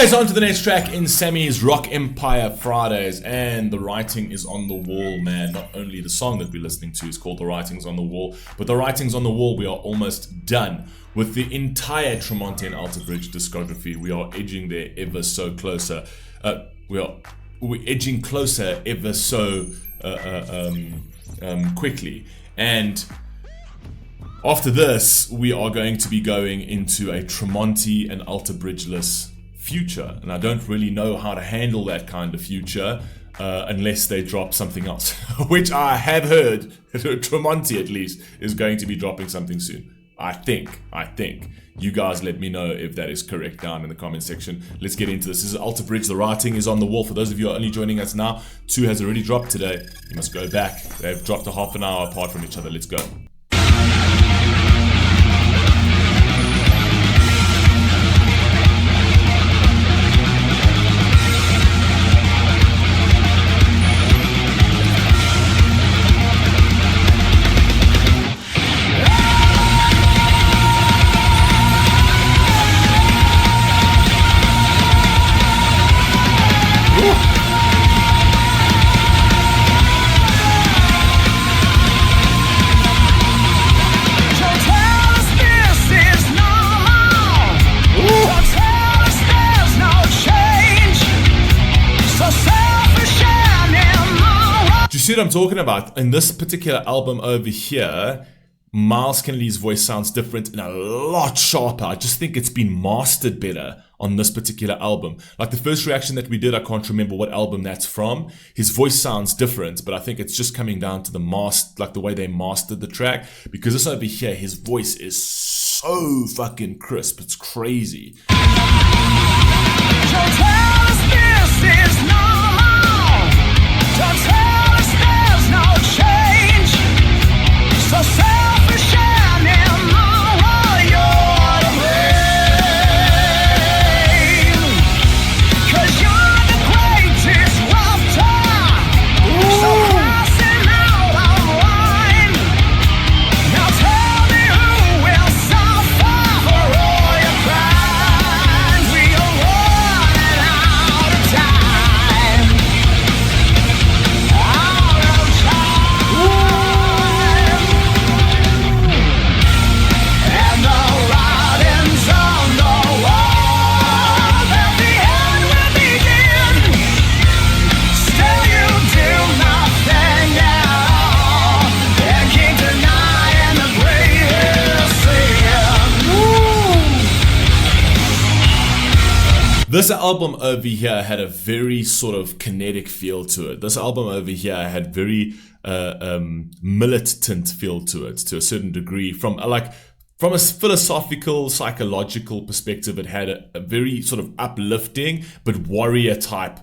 Anyways, on to the next track in Sammy's Rock Empire Fridays, and the writing is on the wall, man. Not only the song that we're listening to is called The Writings on the Wall, but The Writings on the Wall, we are almost done with the entire Tremonti and Alter Bridge discography. We are edging there ever so closer. We're edging closer ever so quickly. And after this, we are going to be going into a Tremonti and Alter Bridgeless future, and I don't really know how to handle that kind of future unless they drop something else, which I have heard Tremonti at least is going to be dropping something soon. I think. You guys let me know if that is correct down in the comment section. Let's get into this. This is Alter Bridge. The writing is on the wall. For those of you who are only joining us now, 2 has already dropped today. You must go back. They've dropped a half an hour apart from each other. Let's go. See what I'm talking about? In this particular album over here, Miles Kennedy's voice sounds different and a lot sharper. I just think it's been mastered better on this particular album. Like the first reaction that we did, I can't remember what album that's from. His voice sounds different, but I think it's just coming down to the way they mastered the track. Because this over here, his voice is so fucking crisp. It's crazy. Don't tell us this is normal. Don't tell no change, so selfish and immoral, you're to blame, 'cause you're the great disruptor, so crossing out our line. Now tell me who will suffer for all your crimes. We are running out of time. This album over here had a very sort of kinetic feel to it. This album over here had very militant feel to it, to a certain degree. From a philosophical, psychological perspective, it had a very sort of uplifting but warrior type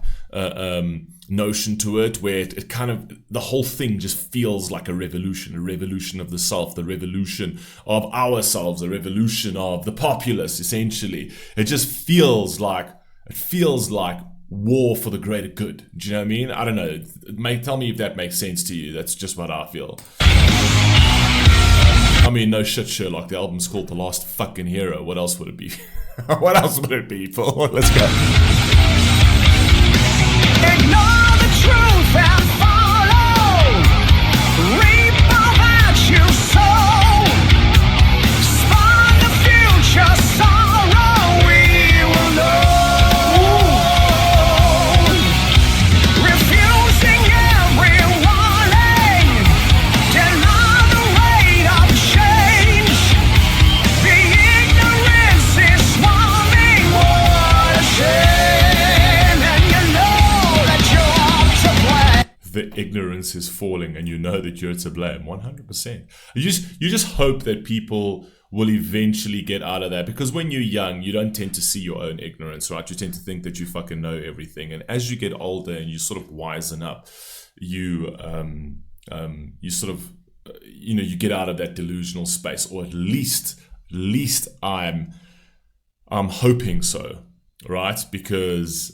notion to it, where it kind of, the whole thing just feels like a revolution of the self, the revolution of ourselves, a revolution of the populace, essentially. It just feels like war for the greater good. Do you know what I mean? I don't know. Tell me if that makes sense to you. That's just what I feel. I mean, no shit, Sherlock. The album's called The Last Fucking Hero. What else would it be? What else would it be for? Let's go. Ignore the truth and follow. Reap all that you sow. Spawn the future sorrow. We will know. Refusing every warning. Deny the rate of change. The ignorance is swarming. What a shame. And you know that you're to blame. The ignorance is falling and you know that you're to blame. 100%. You just hope that people will eventually get out of that, because when you're young, you don't tend to see your own ignorance, right? You tend to think that you fucking know everything. And as you get older and you sort of wisen up, you sort of, you get out of that delusional space, or at least I'm hoping so, right? Because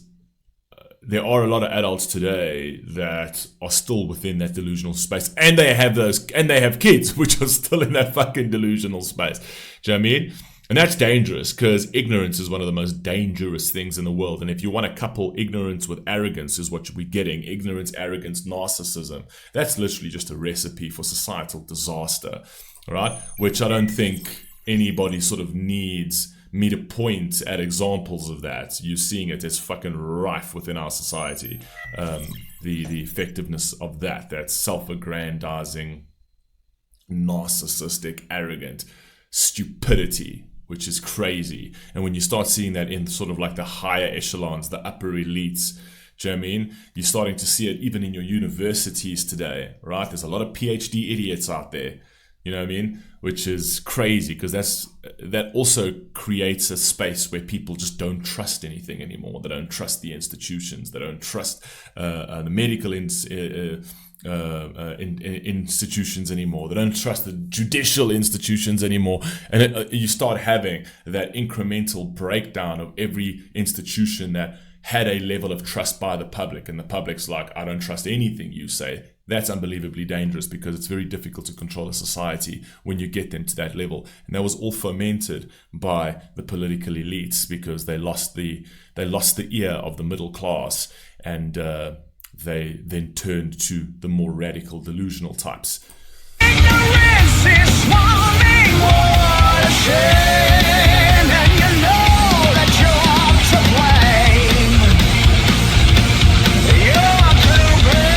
there are a lot of adults today that are still within that delusional space, and they have kids which are still in that fucking delusional space. Do you know what I mean? And that's dangerous, because ignorance is one of the most dangerous things in the world. And if you want to couple ignorance with arrogance, is what we're getting. Ignorance, arrogance, narcissism. That's literally just a recipe for societal disaster, right? Which I don't think anybody sort of needs me to point at examples of that. You're seeing it as fucking rife within our society. The effectiveness of that self-aggrandizing, narcissistic, arrogant stupidity, which is crazy. And when you start seeing that in sort of like the higher echelons, the upper elites, do you know what I mean? You're starting to see it even in your universities today, right? There's a lot of PhD idiots out there, you know what I mean? Which is crazy, because that also creates a space where people just don't trust anything anymore. They don't trust the institutions. They don't trust the medical institutions anymore. They don't trust the judicial institutions anymore. And you start having that incremental breakdown of every institution that had a level of trust by the public, and the public's like, I don't trust anything you say. That's unbelievably dangerous, because it's very difficult to control a society when you get them to that level. And that was all fomented by the political elites, because they lost the ear of the middle class, and they then turned to the more radical, delusional types. Ignorance is swarming, what a shame, and you know that you're to blame. You're to blame,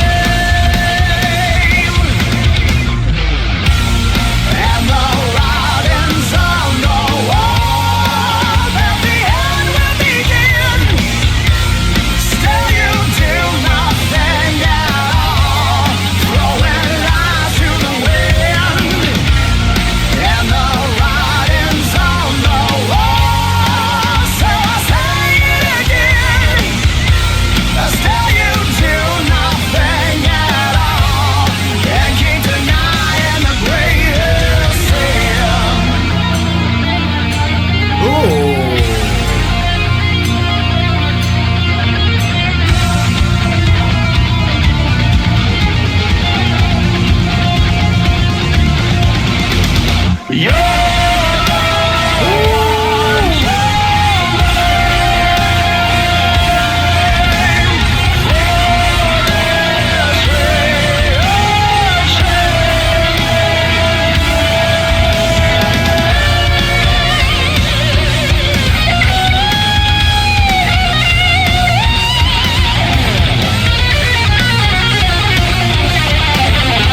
and the writings on the wall, that the end will begin. Still you do nothing at all, throwing lies to the wind, and the writings on the wall. So I say it again, still you do nothing at all, and keep denying the greatest sin. Ooh.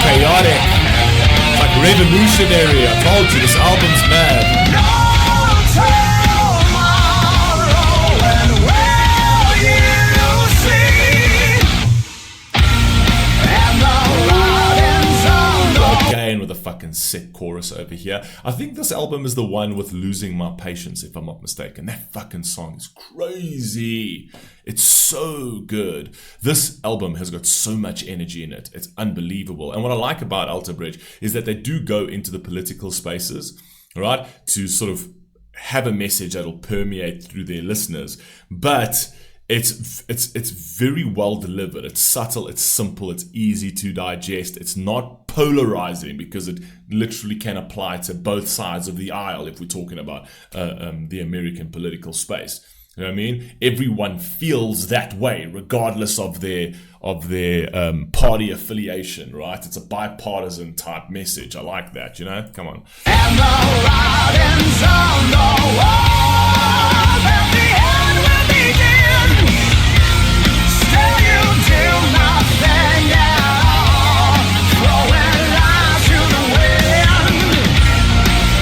Chaotic. It's like revolutionary. I told you, this album's mad. No tomorrow, when will you see? And the writings on the Again with a fucking sick chorus over here. I think this album is the one with Losing My Patience, if I'm not mistaken. That fucking song is crazy. It's so good. This album has got so much energy in it. It's unbelievable. And what I like about Alter Bridge is that they do go into the political spaces, right, to sort of have a message that'll permeate through their listeners. But it's very well delivered. It's subtle, it's simple, it's easy to digest. It's not polarizing, because it literally can apply to both sides of the aisle if we're talking about the American political space. You know what I mean? Everyone feels that way, regardless of their party affiliation, right? It's a bipartisan type message. I like that, you know? Come on. and the writings on the wall, that the end will begin. Still you do nothing at all, throwing lies to the wind,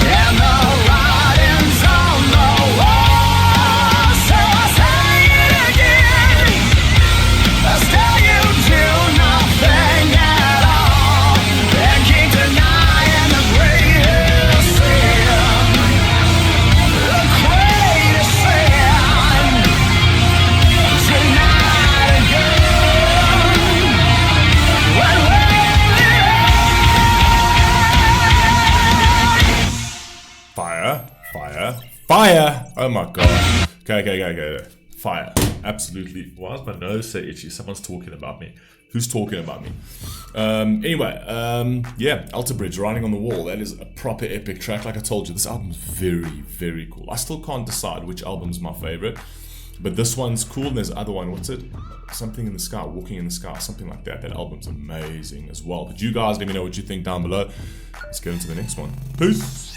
and the writings on the wall. So I say it again, still you do nothing at all, and keep denying the greatest sin. The greatest sin, tonight again, when Fire, fire, fire! Oh my god. Okay. Fire. Absolutely. Why is my nose so itchy? Someone's talking about me. Who's talking about me? Yeah, Alter Bridge, Writing on the Wall. That is a proper epic track. Like I told you, this album is very, very cool. I still can't decide which album's my favorite, but this one's cool. And there's the other one. What's it? Something in the Sky, Walking in the Sky, something like that. That album's amazing as well. But you guys, let me know what you think down below. Let's get into the next one. Peace.